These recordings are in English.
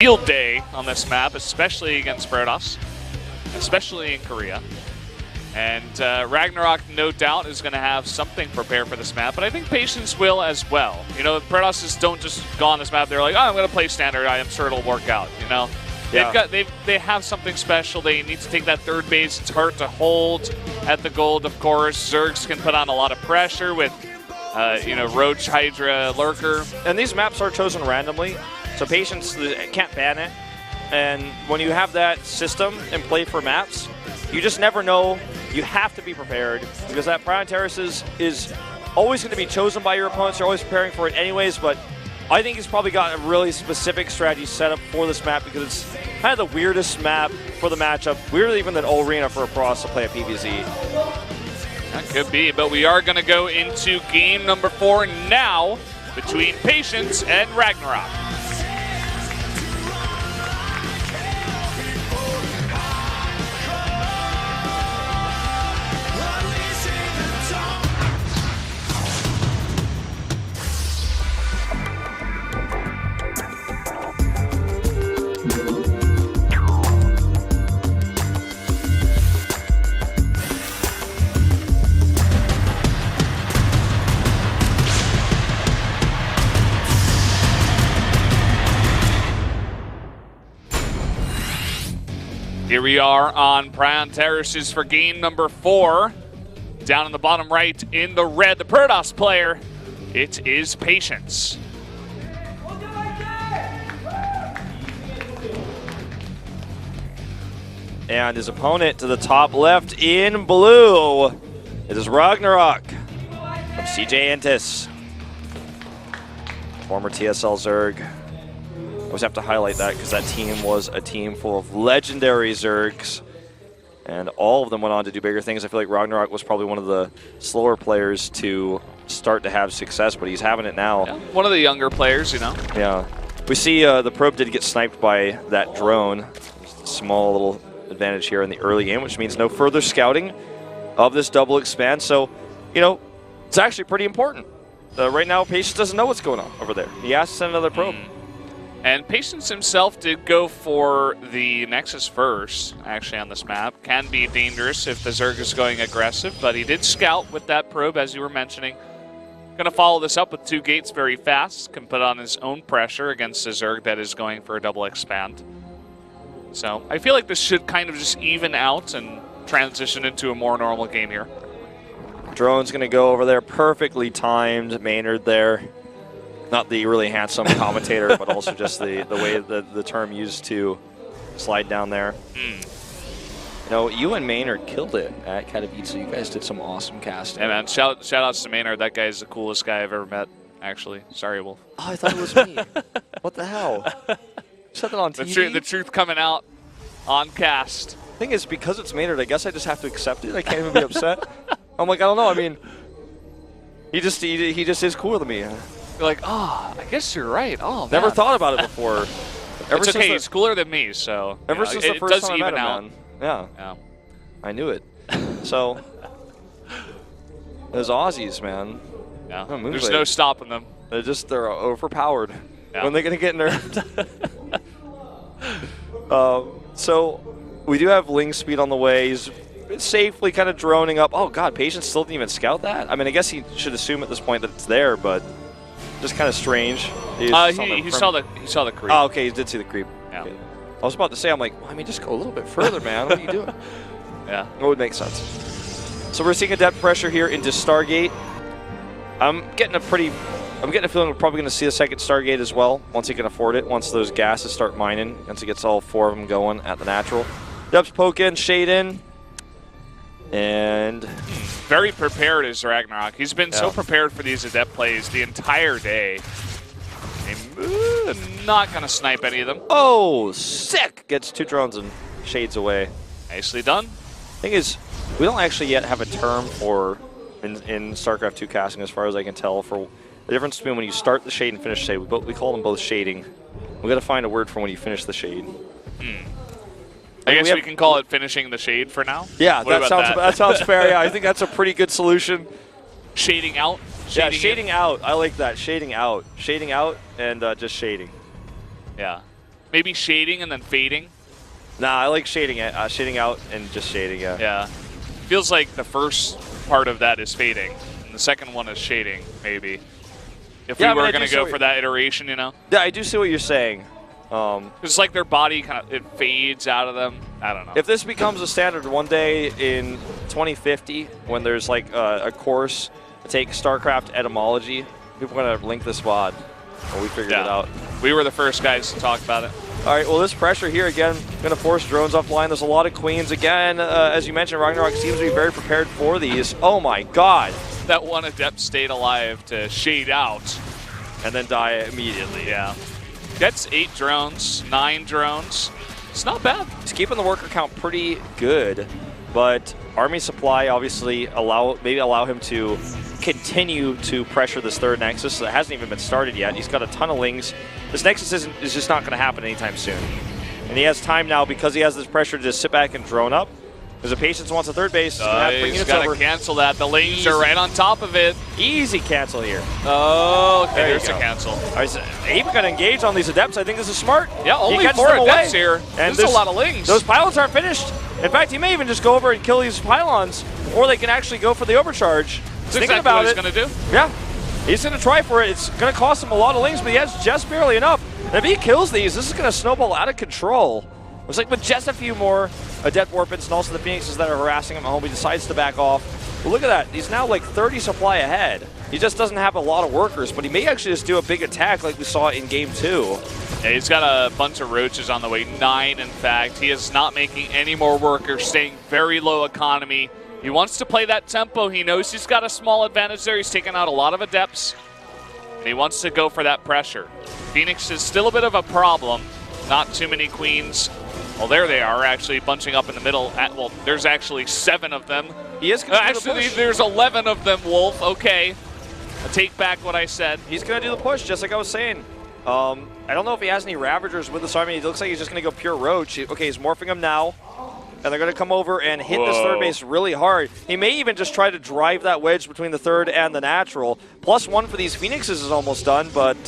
field day on this map, especially against Protoss, especially in Korea. And RagnaroK, no doubt, is going to have something prepared for this map, but I think Patience will as well. You know, Protosses don't just go on this map. They're like, oh, I'm going to play standard. I'm sure it'll work out, you know? Yeah. They have something special. They need to take that third base. It's hard to hold at the gold, of course. Zergs can put on a lot of pressure with, you know, Roach, Hydra, Lurker. And these maps are chosen randomly, so Patience can't ban it. And when you have that system in play for maps, you just never know. You have to be prepared because that Prime Terrace is always going to be chosen by your opponents. You're always preparing for it anyways, but I think he's probably got a really specific strategy set up for this map because it's kind of the weirdest map for the matchup. Weirder even than Arena for a Protoss to play at PvZ. That could be, but we are going to go into game number 4 now between Patience and RagnaroK. Here we are on Prime Terraces for game number 4. Down in the bottom right in the red, the Protoss player, it is Patience. And his opponent to the top left in blue, it is RagnaroK from CJ Entis. Former TSL Zerg. I always have to highlight that because that team was a team full of legendary Zergs. And all of them went on to do bigger things. I feel like RagnaroK was probably one of the slower players to start to have success, but he's having it now. Yeah, one of the younger players, you know. Yeah. We see the probe did get sniped by that drone. Small little advantage here in the early game, which means no further scouting of this double expand. So, you know, it's actually pretty important. Right now, Patience doesn't know what's going on over there. He has to send another probe. And Patience himself did go for the Nexus first, actually, on this map. Can be dangerous if the Zerg is going aggressive, but he did scout with that probe, as you were mentioning. Going to follow this up with 2 gates very fast. Can put on his own pressure against the Zerg that is going for a double expand. So I feel like this should kind of just even out and transition into a more normal game here. Drone's going to go over there, perfectly timed. Maynard there. Not the really handsome commentator, but also just the way the term used to slide down there. You know, you and Maynard killed it at Katowice. You guys did some awesome casting. Yeah, man. Shout outs to Maynard. That guy is the coolest guy I've ever met, actually. Sorry, Wolf. Oh, I thought it was me. What the hell? Said that on TV? The truth coming out on cast. Thing is, because it's Maynard, I guess I just have to accept it. I can't even be upset. I'm like, I don't know. I mean, he just is cooler than me. You're like, oh, I guess you're right. Oh, man. Never thought about it before. It's okay. He's cooler than me, so ever since the first time I met him, man. Yeah. I knew it. So those Aussies, man. Yeah. There's no stopping them. They're overpowered. Yeah. When they're gonna get nerfed. So we do have Ling speed on the way. He's safely kind of droning up. Oh God, Patience still didn't even scout that. I mean, I guess he should assume at this point that it's there, but. Just kind of strange. He saw the creep. Oh, okay, he did see the creep. Yeah. Okay. I was about to say, I'm like, well, I mean, just go a little bit further, man. What are you doing? Yeah. It would make sense. So we're seeing a depth pressure here into Stargate. I'm getting a feeling we're probably going to see a second Stargate as well, once he can afford it, once those gases start mining, once he gets all 4 of them going at the natural. Depths poke in, shade in, and... Very prepared is RagnaroK. He's been so prepared for these Adept plays the entire day. Not going to snipe any of them. Oh, sick! Gets 2 drones and shades away. Nicely done. Thing is, we don't actually yet have a term for, in StarCraft 2 casting, as far as I can tell, for the difference between when you start the shade and finish the shade. We call them both shading. We got to find a word for when you finish the shade. I guess we can call it finishing the shade for now. Yeah, that sounds fair. Yeah, I think that's a pretty good solution. Shading out. Shading out. I like that. Shading out. Shading out and just shading. Yeah. Maybe shading and then fading. Nah, I like shading it. Shading out and just shading, yeah. Yeah. Feels like the first part of that is fading, and the second one is shading, maybe. If we were going to go for that iteration, you know? Yeah, I do see what you're saying. It's like their body kind of, it fades out of them. I don't know. If this becomes a standard one day in 2050, when there's like a course to take Starcraft etymology, people are going to link this VOD. Well, we figured it out. We were the first guys to talk about it. All right, well, this pressure here, again, going to force drones offline. There's a lot of queens. Again, as you mentioned, RagnaroK seems to be very prepared for these. Oh, my God. That one Adept stayed alive to shade out. And then die immediately. Yeah. Gets 8 drones, 9 drones. It's not bad. He's keeping the worker count pretty good, but army supply obviously maybe allow him to continue to pressure this third Nexus that hasn't even been started yet. He's got a ton of lings. This Nexus is just not going to happen anytime soon. And he has time now because he has this pressure to just sit back and drone up. Because the Patience wants a third base. He's got to cancel that. The lings are right on top of it. Easy cancel here. Oh, okay, there's a cancel. He's even going to engage on these Adepts. I think this is smart. Yeah, only 4 Adepts here. And there's a lot of lings. Those pylons aren't finished. In fact, he may even just go over and kill these pylons, or they can actually go for the overcharge. That's exactly what he's going to do. Yeah. He's going to try for it. It's going to cost him a lot of lings, but he has just barely enough. And if he kills these, this is going to snowball out of control. Looks like with just a few more Adept Warpins and also the Phoenixes that are harassing him at home, he decides to back off. But look at that. He's now like 30 supply ahead. He just doesn't have a lot of workers, but he may actually just do a big attack like we saw in Game 2. Yeah, he's got a bunch of roaches on the way, 9 in fact. He is not making any more workers, staying very low economy. He wants to play that tempo. He knows he's got a small advantage there. He's taken out a lot of Adepts, and he wants to go for that pressure. Phoenix is still a bit of a problem. Not too many queens. Well, there they are, actually bunching up in the middle. Well, there's actually 7 of them. He is going to actually, there's 11 of them, Wolf. Okay. I take back what I said. He's going to do the push, just like I was saying. I don't know if he has any Ravagers with this army. It looks like he's just going to go pure Roach. Okay, he's morphing them now. And they're going to come over and hit this third base really hard. He may even just try to drive that wedge between the third and the natural. +1 for these Phoenixes is almost done, but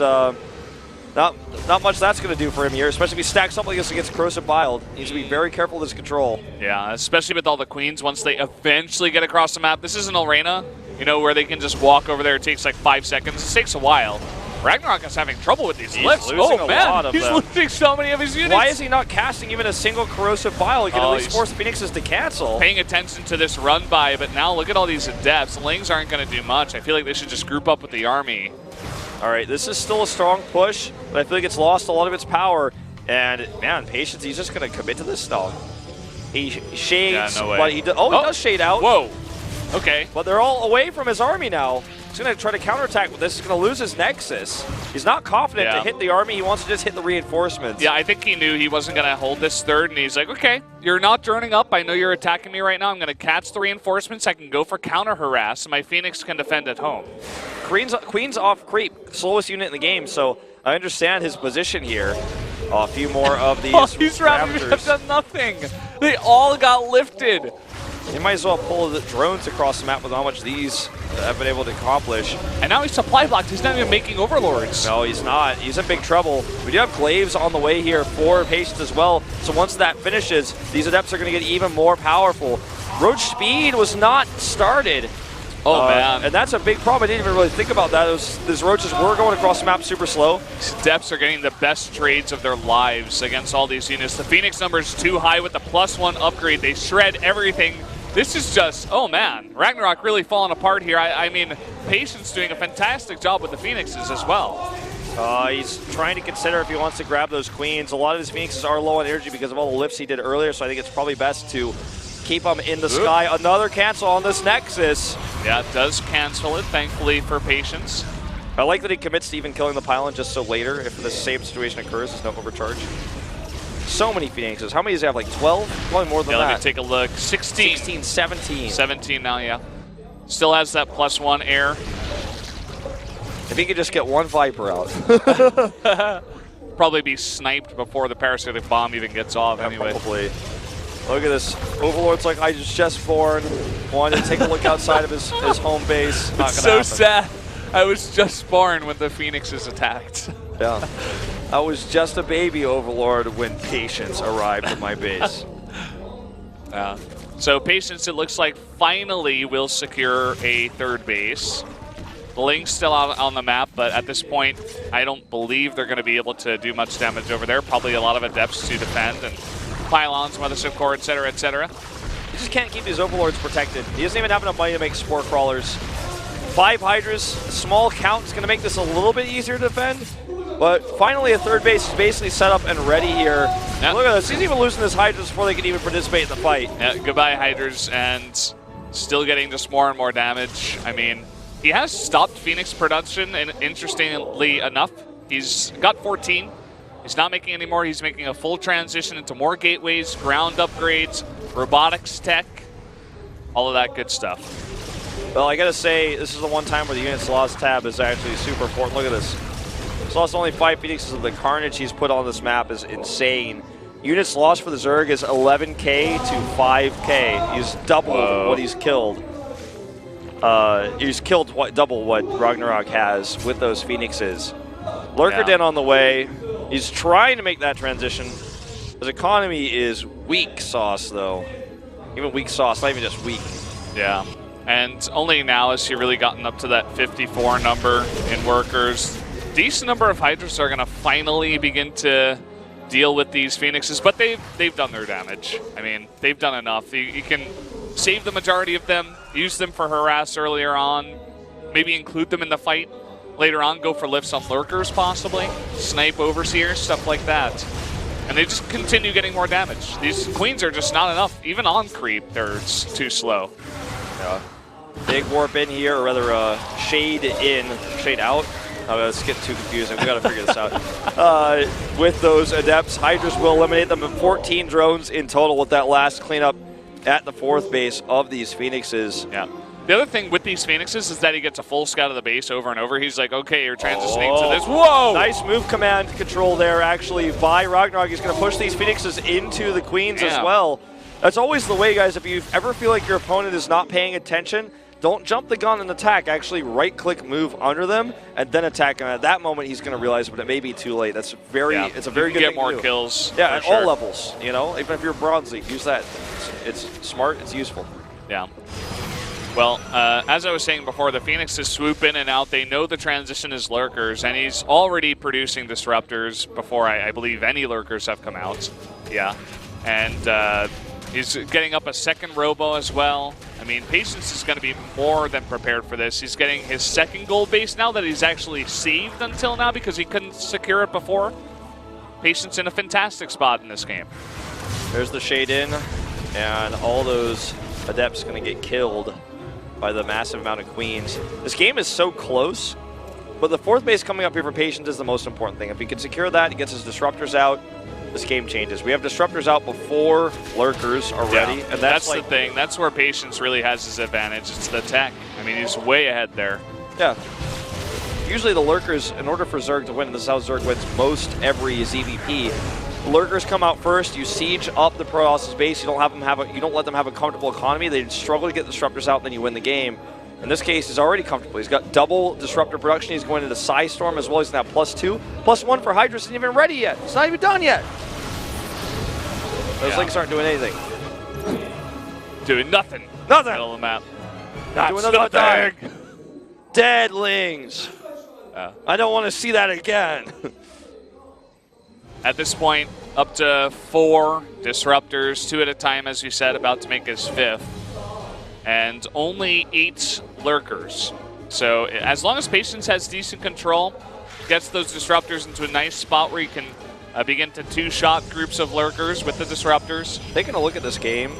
not much that's going to do for him here, especially if he stacks up like this against Corrosive Bile. He needs to be very careful with his control. Yeah, especially with all the queens once they eventually get across the map. This is an arena, you know, where they can just walk over there. It takes like 5 seconds. It takes a while. RagnaroK is having trouble with these lifts. Oh, man. He's losing so many of his units. Why is he not casting even a single Corrosive Bile? He can at least force Phoenixes to cancel. Paying attention to this run by, but now look at all these Adepts. Lings aren't going to do much. I feel like they should just group up with the army. All right, this is still a strong push, but I feel like it's lost a lot of its power. And, man, Patience, he's just going to commit to this now. He shades, but he does shade out. Whoa. Okay. But they're all away from his army now. He's going to try to counterattack with this. He's going to lose his Nexus. He's not confident to hit the army. He wants to just hit the reinforcements. Yeah, I think he knew he wasn't going to hold this third, and he's like, okay, you're not droning up. I know you're attacking me right now. I'm going to catch the reinforcements. I can go for counter-harass, and my Phoenix can defend at home. Queen's off creep, slowest unit in the game, so I understand his position here. A few more of these these Ravagers have done nothing. They all got lifted. You might as well pull the drones across the map with how much these have been able to accomplish. And now he's supply blocked. He's not even making overlords. No, he's not. He's in big trouble. We do have Glaives on the way here for Patience as well. So once that finishes, these Adepts are going to get even more powerful. Roach speed was not started. Oh, man. And that's a big problem. I didn't even really think about that. These Roaches were going across the map super slow. These Adepts are getting the best trades of their lives against all these units. The Phoenix number is too high with the +1 upgrade. They shred everything. This is just, oh man, RagnaroK really falling apart here. I mean, Patience doing a fantastic job with the Phoenixes as well. He's trying to consider if he wants to grab those queens. A lot of his Phoenixes are low on energy because of all the lifts he did earlier, so I think it's probably best to keep them in the sky. Another cancel on this Nexus. Yeah, it does cancel it, thankfully, for Patience. I like that he commits to even killing the pylon just so later, if the same situation occurs, there's no overcharge. So many Phoenixes. How many does he have? Like 12? Probably more than that. Let me take a look. 16. 16, 17. 17 now, yeah. Still has that +1 air. If he could just get one Viper out. Probably be sniped before the parasitic bomb even gets off anyway. Probably. Look at this. Overlord's like, I was just born. Wanted to take a look outside of his home base. Not it's so sad. I was just born when the Phoenixes attacked. Yeah. I was just a baby overlord when Patience arrived at my base. Yeah. So Patience, it looks like, finally will secure a third base. The Link's still out on the map, but at this point, I don't believe they're going to be able to do much damage over there. Probably a lot of Adepts to defend and pylons, Mothership Core, etc., etc. He just can't keep these overlords protected. He doesn't even have enough money to make Spore Crawlers. 5 Hydras, small count is going to make this a little bit easier to defend. But finally, a third base is basically set up and ready here. Yep. Look at this. He's even losing his Hydras before they can even participate in the fight. Yeah, goodbye, Hydras, and still getting just more and more damage. I mean, he has stopped Phoenix production, and interestingly enough, he's got 14. He's not making any more. He's making a full transition into more gateways, ground upgrades, robotics tech, all of that good stuff. Well, I gotta say, this is the one time where the units lost tab is actually super important. Look at this. He's lost only 5 Phoenixes. The carnage he's put on this map is insane. Units lost for the Zerg is 11K to 5K. He's doubled what he's killed. He's killed double what RagnaroK has with those Phoenixes. Lurker Den on the way. He's trying to make that transition. His economy is weak sauce, though. Even weak sauce, not even just weak. Yeah. And only now has he really gotten up to that 54 number in workers. Decent number of Hydras are going to finally begin to deal with these Phoenixes, but they've done their damage. I mean, they've done enough. You can save the majority of them, use them for harass earlier on, maybe include them in the fight later on, go for lifts on Lurkers possibly, snipe Overseers, stuff like that. And they just continue getting more damage. These Queens are just not enough. Even on creep, they're too slow. Yeah. Big warp in here, or rather shade in, shade out. Oh, it's getting too confusing. We got to figure this out. With those Adepts, Hydras will eliminate them in 14 drones in total with that last cleanup at the 4th base of these Phoenixes. Yeah. The other thing with these Phoenixes is that he gets a full scout of the base over and over. He's like, okay, you're transitioning to this. Whoa! Nice move command control there, actually, by RagnaroK. He's going to push these Phoenixes into the Queens as well. That's always the way, guys. If you ever feel like your opponent is not paying attention, don't jump the gun and attack. Actually, right-click, move under them, and then attack. And at that moment, he's going to realize, but it may be too late. That's very. It's a very good thing to do. Get more kills. Yeah, at all levels. You know, even if you're Bronze League, use that. It's smart. It's useful. Yeah. Well, as I was saying before, the Phoenixes swoop in and out. They know the transition is Lurkers, and he's already producing Disruptors before I believe any Lurkers have come out. Yeah. And he's getting up a second Robo as well. I mean, Patience is going to be more than prepared for this. He's getting his second gold base now that he's actually saved until now because he couldn't secure it before. Patience in a fantastic spot in this game. There's the shade in, and all those Adepts going to get killed by the massive amount of Queens. This game is so close, but the 4th base coming up here for Patience is the most important thing. If he can secure that, he gets his Disruptors out, this game changes. We have Disruptors out before Lurkers are ready. And that's like the thing. That's where Patience really has his advantage. It's the tech. I mean, he's way ahead there. Yeah. Usually the Lurkers, in order for Zerg to win, and this is how Zerg wins most every ZVP, Lurkers come out first, you siege up the Protoss' base, you don't let them have a comfortable economy, they struggle to get Disruptors out, and then you win the game. In this case, he's already comfortable. He's got double Disruptor production. He's going into Psystorm as well. He's now +2. +1 for Hydra isn't even ready yet. It's not even done yet. Those links aren't doing anything. Doing nothing. Nothing. Middle of the map. Not doing nothing. Deadlings. I don't want to see that again. At this point, up to 4 Disruptors, 2 at a time, as you said, about to make his 5th. And only 8 Lurkers. So as long as Patience has decent control, gets those Disruptors into a nice spot where you can begin to 2-shot groups of Lurkers with the Disruptors. Taking a look at this game,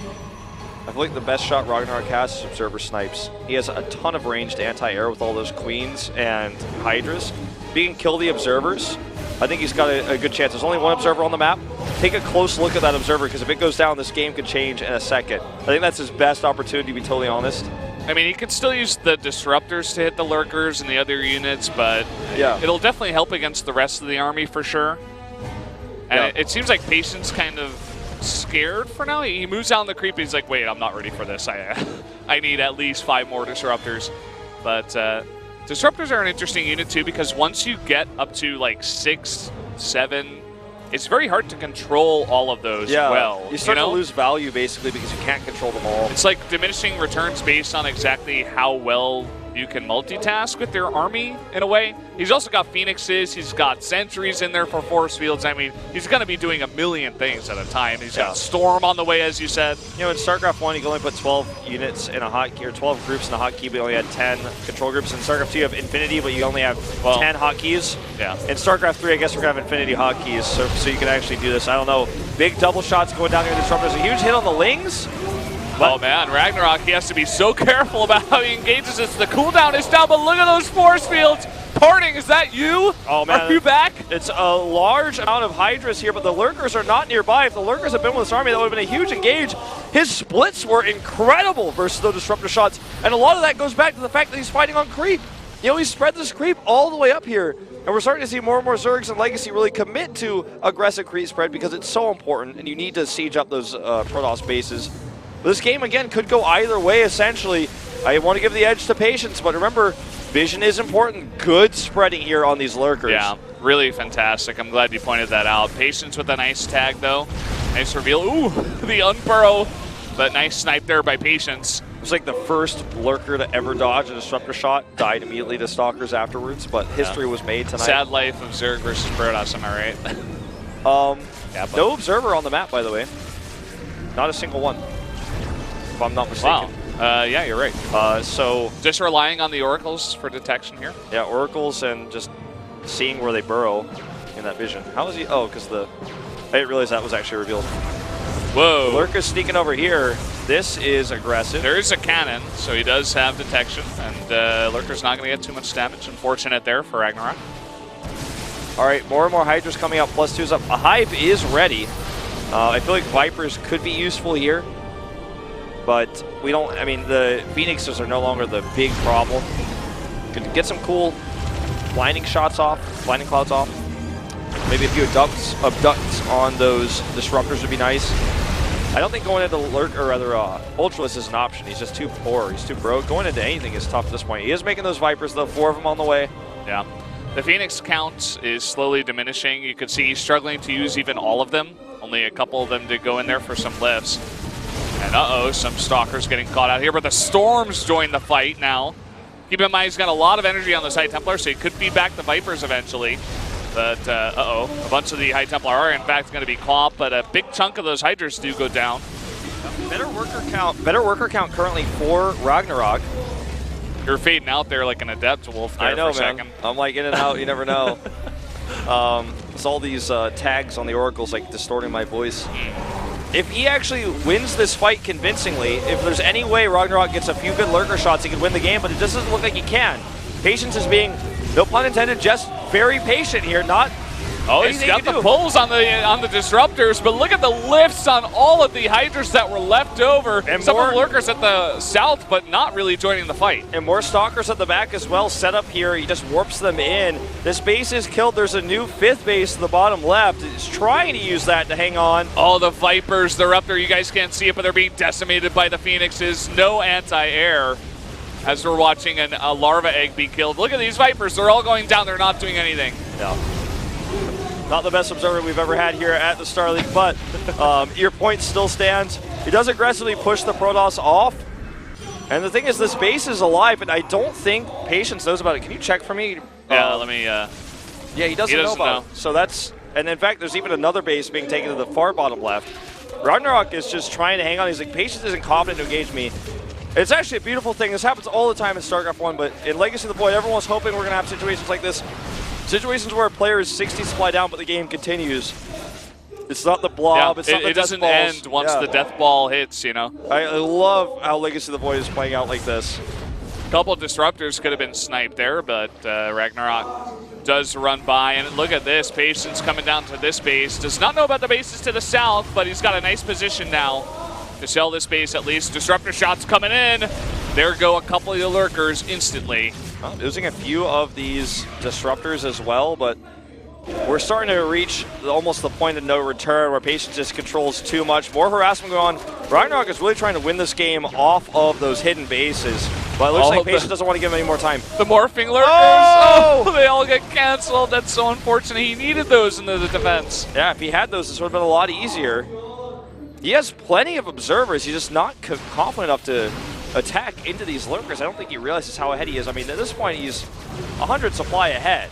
I feel like the best shot RagnaroK has is Observer Snipes. He has a ton of ranged anti-air with all those Queens and Hydras. If he can kill the Observers, I think he's got a good chance. There's only 1 Observer on the map. Take a close look at that Observer, because if it goes down, this game could change in a second. I think that's his best opportunity, to be totally honest. I mean, he could still use the Disruptors to hit the Lurkers and the other units, but it'll definitely help against the rest of the army for sure. And it seems like Patience kind of scared for now. He moves down the creep, he's like, wait, I'm not ready for this. I need at least 5 more Disruptors. But Disruptors are an interesting unit too, because once you get up to like 6 7. It's very hard to control all of those well. You start to lose value basically because you can't control them all. It's like diminishing returns based on exactly how well you can multitask with your army in a way. He's also got Phoenixes, he's got Sentries in there for force fields. I mean, he's going to be doing a million things at a time. He's got Storm on the way, as you said. You know, in StarCraft 1, you can only put 12 units in a hotkey, or 12 groups in a hotkey, but you only had 10 control groups. In StarCraft 2, you have Infinity, but you only have 10 hotkeys. Yeah. In StarCraft 3, I guess we're going to have Infinity hotkeys, so you can actually do this. I don't know. Big double shots going down here with Disruptors. A huge hit on the Lings. Oh man, RagnaroK, he has to be so careful about how he engages this. The cooldown is down, but look at those force fields. Parting, is that you? Oh man. Are you back? It's a large amount of Hydras here, but the Lurkers are not nearby. If the Lurkers had been with this army, that would have been a huge engage. His splits were incredible versus those Disruptor shots, and a lot of that goes back to the fact that he's fighting on creep. You know, he spread this creep all the way up here, and we're starting to see more and more Zergs and Legacy really commit to aggressive creep spread because it's so important, and you need to siege up those Protoss bases. This game, again, could go either way, essentially. I want to give the edge to Patience, but remember, vision is important. Good spreading here on these Lurkers. Yeah, really fantastic. I'm glad you pointed that out. Patience with a nice tag, though. Nice reveal. Ooh, the unburrow, but nice snipe there by Patience. It was like the first Lurker to ever dodge a Disruptor shot, died immediately to Stalkers afterwards, but history was made tonight. Sad life of Zerg versus Protoss, am I right? No Observer on the map, by the way. Not a single one. If I'm not mistaken. Wow. Yeah, you're right. So just relying on the oracles for detection here. Yeah, oracles and just seeing where they burrow in that vision. How is he? Oh, because I didn't realize that was actually revealed. Whoa. Lurker's sneaking over here. This is aggressive. There is a cannon, so he does have detection, and Lurker's not going to get too much damage. Unfortunate there for RagnaroK. All right, more and more Hydras coming up. +2's up. A Hive is ready. I feel like Vipers could be useful here. But we don't, I mean, the Phoenixes are no longer the big problem. Could get some cool blinding shots off, blinding clouds off. Maybe a few abducts on those Disruptors would be nice. I don't think going into Ultralisk is an option. He's just too poor. He's too broke. Going into anything is tough at this point. He is making those Vipers, though. 4 of them on the way. Yeah. The Phoenix count is slowly diminishing. You can see he's struggling to use even all of them. Only a couple of them did go in there for some lifts. And uh-oh, some Stalkers getting caught out here, but the Storms join the fight now. Keep in mind, he's got a lot of energy on those High Templar, so he could feed back the Vipers eventually. But, uh-oh, a bunch of the High Templar are, in fact, going to be caught, but a big chunk of those Hydras do go down. Better worker count currently for RagnaroK. You're fading out there like an Adept Wolf there for a second. I'm like in and out, you never know. It's all these tags on the Oracles like distorting my voice. If he actually wins this fight convincingly, if there's any way RagnaroK gets a few good Lurker shots, he could win the game, but it just doesn't look like he can. Patience is being, no pun intended, just very patient here, not Oh, he's got the pulls on the Disruptors, but look at the lifts on all of the Hydras that were left over. And some of the Lurkers at the south, but not really joining the fight. And more Stalkers at the back as well, set up here. He just warps them in. This base is killed. There's a new 5th base to the bottom left. He's trying to use that to hang on. Oh, the Vipers, they're up there. You guys can't see it, but they're being decimated by the Phoenixes. No anti-air as we're watching a larva egg be killed. Look at these Vipers. They're all going down. They're not doing anything. No. Not the best observer we've ever had here at the Star League, but your point still stands. He does aggressively push the Protoss off. And the thing is, this base is alive, and I don't think Patience knows about it. Can you check for me? Yeah, let me... yeah, he doesn't know about it. So that's... And in fact, there's even another base being taken to the far bottom left. RagnaroK is just trying to hang on. He's like, Patience isn't confident to engage me. It's actually a beautiful thing. This happens all the time in StarCraft 1, but in Legacy of the Void, everyone's hoping we're going to have situations like this. Situations where a player is 60 supply down, but the game continues. It's not the blob. Yeah, it's not the it doesn't end once the death ball hits, you know. I love how Legacy of the Void is playing out like this. A couple of Disruptors could have been sniped there, but RagnaroK does run by. And look at this. Patience coming down to this base. Does not know about the bases to the south, but he's got a nice position now to sell this base at least. Disruptor shots coming in. There go a couple of the Lurkers instantly. Well, losing a few of these Disruptors as well, but we're starting to reach almost the point of no return where Patience just controls too much. More harassment going on. RagnaroK is really trying to win this game off of those hidden bases. But it looks like Patience doesn't want to give him any more time. The morphing lurkers, oh, they all get canceled. That's so unfortunate. He needed those in the defense. Yeah, if he had those, this would have been a lot easier. He has plenty of observers. He's just not confident enough to attack into these lurkers. I don't think he realizes how ahead he is. I mean, at this point, he's 100 supply ahead.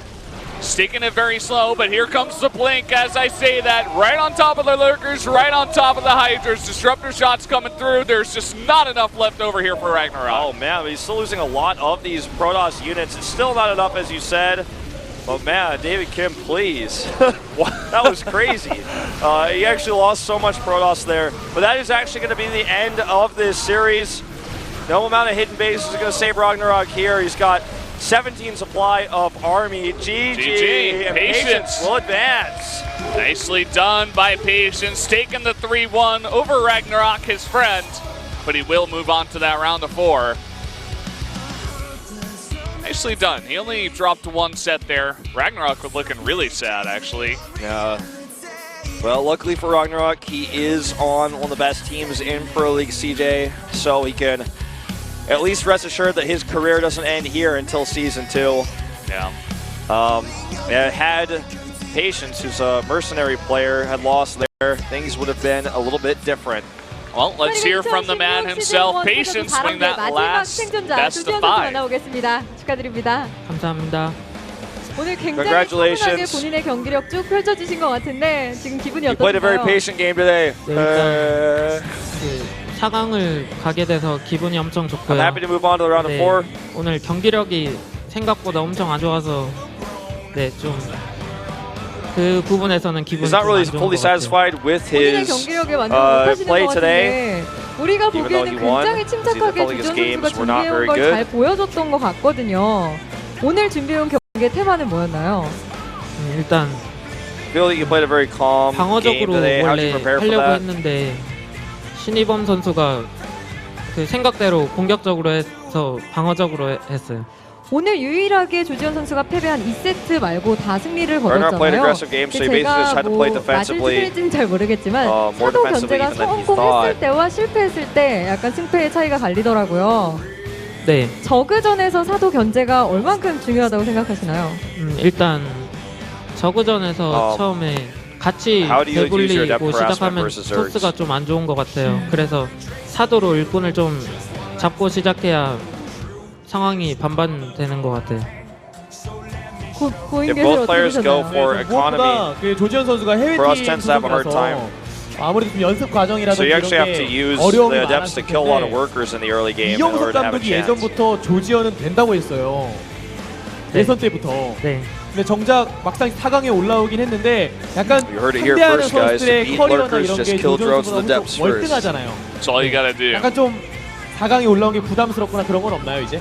Sticking it very slow, but here comes the blink as I say that. Right on top of the lurkers, right on top of the Hydras. Disruptor shots coming through. There's just not enough left over here for RagnaroK. Oh man, he's still losing a lot of these Protoss units. It's still not enough, as you said. But man, David Kim, please. That was crazy. He actually lost so much Protoss there. But that is actually going to be the end of this series. No amount of hidden bases is going to save RagnaroK here. He's got 17 supply of army. GG. And Patience will advance. Nicely done by Patience, taking the 3-1 over RagnaroK, his friend. But he will move on to that round of 4. Nicely done. He only dropped 1 set there. RagnaroK was looking really sad, actually. Yeah. Well, luckily for RagnaroK, he is on one of the best teams in Pro League CJ, so he can at least rest assured that his career doesn't end here until Season 2. Yeah. Had Patience, who's a mercenary player, had lost there, things would have been a little bit different. Well, let's hear from the man himself. Patience winning that last best of 5. 나오겠습니다. 축하드립니다. 감사합니다. 오늘 굉장히 Congratulations. 차분하게 본인의 경기력 쭉 펼쳐주신 것 같은데 지금 기분이 You played a very 어떠신가요? patient game today. 네, 그 4강을 가게 돼서 기분이 엄청 I'm 좋고요. happy to move on to the round of 4. 오늘 경기력이 생각보다 엄청 안 좋아서 네, 좀 그 부분에서는 기분이 He's not 좀 really 안 좋은 fully 것 같아요. satisfied with 본인의 his 경기력에 완전 못하시는 play 것 today. 같은데 우리가 Even though 보기에는 he won, 굉장히 because he 침착하게 felt like his 주전 games 선수가 were not 준비해온 very 걸 good. 잘 보여줬던 것 같거든요. 오늘 준비해온 경기의 테마는 뭐였나요? 일단 I feel like you played a very calm game 방어적으로 today. How did 원래 you prepare for 하려고 that? 했는데 신이범 선수가 그 생각대로 공격적으로 해서 방어적으로 했어요. 오늘 유일하게 조지현 선수가 패배한 2세트 말고 다 승리를 Bernard played 거뒀잖아요. aggressive game, so he basically just had to play 맞을 defensively. 스킬인지는 잘 모르겠지만 more 사도 defensively 견제가 even than he 성공했을 thought. 때와 실패했을 때 약간 승패의 차이가 갈리더라고요. 네, 저그전에서 사도 견제가 얼만큼 중요하다고 생각하시나요? 일단 저그전에서 처음에 같이 how do you use your depth 배불리고 harassment 시작하면 versus Zergs? 토스가 좀 안 좋은 것 같아요. 그래서 사도로 일꾼을 좀 잡고 시작해야 상황이 반반되는 것 같아요. 고인 If 계절 both 어떻게 players go 보셨나요? for economy, 무엇보다 그 조지현 선수가 해외 for us 팀 tends to have a hard time. 소속이라서 아무래도 좀 연습 So 과정이라든지 you actually have to 이런 use 게 어려움이 the adepts to 많았을 kill a lot of 텐데 workers in the early game in order 이영석 to have a 감독이 chance. 예전부터 조지현은 된다고 했어요. 네. 예선 때부터. 네, 근데 정작 막상 4강에 올라오긴 했는데 약간 You heard it here 상대하는 first, guys. To 선수들의 beat 커리어나 lurkers, 이런 just 게 kill 조지현 drones in the 선수가 depths 좀 first. 월등하잖아요. That's all you gotta do. 약간 좀 4강에 올라온 게 부담스럽거나 그런 건 없나요 이제?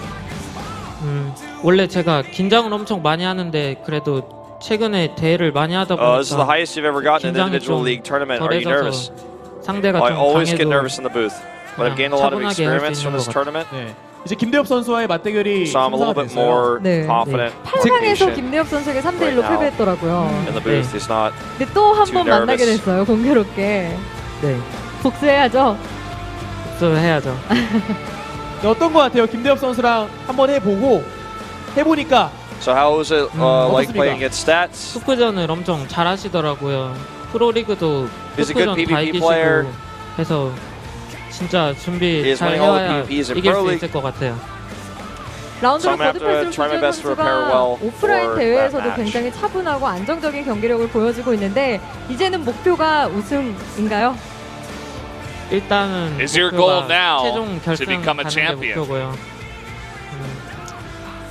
원래 제가 긴장을 엄청 많이 하는데 그래도 최근에 대회를 많이 하다 This is the 보니까 highest you've ever gotten in an 긴장이 individual 좀 league tournament. Are you nervous? 덜해져서 상대가 I 좀 always get 강해도 nervous in the booth, but I've gained a lot of 차분하게 할 수 experience from 있는 this 것 같아요. tournament, 네. 이제 김대엽 선수와의 맞대결이 so I'm a little 심사가 bit 됐어요. more 네. confident. 8강에서 patient 김대엽 선수에게 3대1로 right now. 패배했더라고요. in the booth. He's not. 근데 또 한 Too 번 만나게 nervous. 됐어요. 공교롭게. 네, 복수해야죠. 해야죠. 네, 어떤 것 같아요? 김대엽 선수랑 한번 해보니까 So how was it like 어떻습니까? playing against stats? 축구전을 엄청 잘하시더라고요. 프로리그도 He's a good 축구전 다 PvP 이기시고 player. 해서 진짜 준비 He's 잘 winning all the 해와야 PvPs in 이길 Pro 수 League. 있을 것 같아요. So 라운드로 I'm gonna have to 거듭할수록 try my 조지현 best to prepare 선수가 well 오프라인 for 대회에서도 that match. 굉장히 차분하고 안정적인 경기력을 보여주고 있는데 이제는 목표가 우승인가요? 일단은 Is your 목표가 goal now 최종 to 결승 become a 가는 게 champion? 목표고요.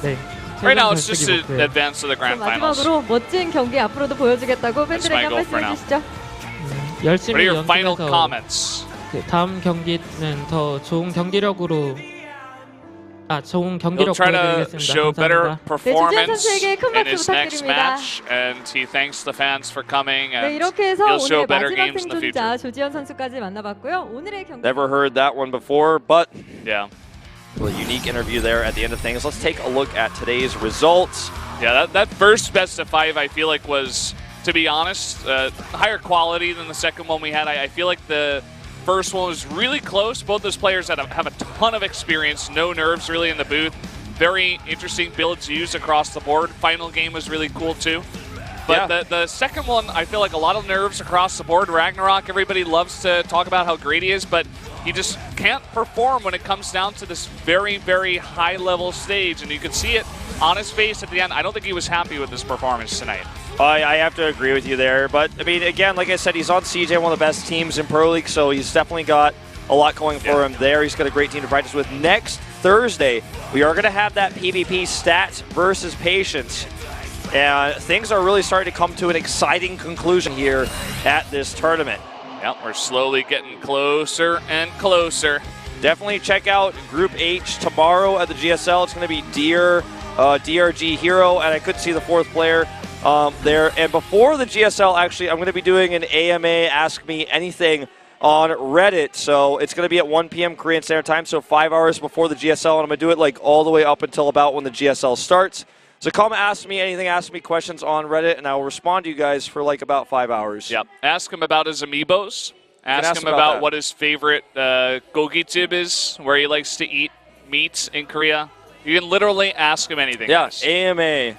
네. Right now, 최종 it's just 결승이 to 목표예요. advance to the grand 그럼 finals. 마지막으로 멋진 경기 앞으로도 보여주겠다고 팬들에게 my 한 goal for 말씀 now. 해주시죠. What are 열심히 your final 연습해서 comments? 그 다음 경기는 더 좋은 경기력으로 좋은 He'll 경기력 try to 보여드리겠습니다. show better 감사합니다. performance 선수에게 큰 in 박수 his next 부탁드립니다. match, and he thanks the fans for coming, 네, and 이렇게 해서 he'll show 오늘 better 마지막 games in the future. 생존자 조지현 선수까지 만나봤고요. 오늘의 경기 Never heard that one before, but Yeah, a unique interview there at the end of things. Let's take a look at today's results. yeah. That first best of 5, I feel like was, to be honest, higher quality than the second one we had. I feel like the first one was really close. Both those players have a ton of experience, no nerves really in the booth. Very interesting builds used across the board. Final game was really cool too. But Yeah. the second one, I feel like a lot of nerves across the board. RagnaroK, everybody loves to talk about how great he is, but he just can't perform when it comes down to this very, very high-level stage. And you can see it on his face at the end. I don't think he was happy with his performance tonight. I have to agree with you there. But, I mean, again, like I said, he's on CJ, one of the best teams in Pro League, so he's definitely got a lot going for him there. He's got a great team to practice with. Next Thursday, we are going to have that PvP stats versus patience. And things are really starting to come to an exciting conclusion here at this tournament. Yep, we're slowly getting closer and closer. Definitely check out Group H tomorrow at the GSL. It's going to be DRG Hero, and I couldn't see the fourth player there. And before the GSL, actually, I'm going to be doing an AMA Ask Me Anything on Reddit. So it's going to be at 1 p.m. Korean Standard Time, so 5 hours before the GSL, and I'm going to do it like all the way up until about when the GSL starts. So come ask me anything, ask me questions on Reddit, and I will respond to you guys for like about 5 hours. Yep. Ask him about his amiibos. Ask him about about that. what his favorite gogitib is, where he likes to eat meat in Korea. You can literally ask him anything. Yeah, guys. AMA.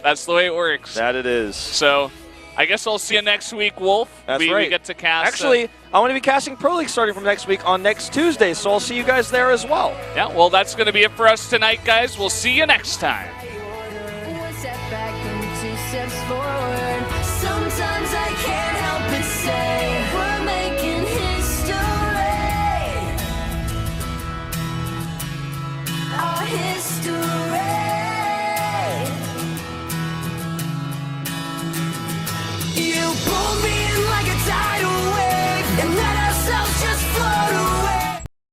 That's the way it works. That it is. So I guess I'll see you next week, Wolf. That's we right. get to cast. Actually, I'm going to be casting Pro League starting from next week on next Tuesday, so I'll see you guys there as well. Yeah, well, that's going to be it for us tonight, guys. We'll see you next time. One step back and 2 steps forward. Sometimes I can't help but say we're making history. Our history.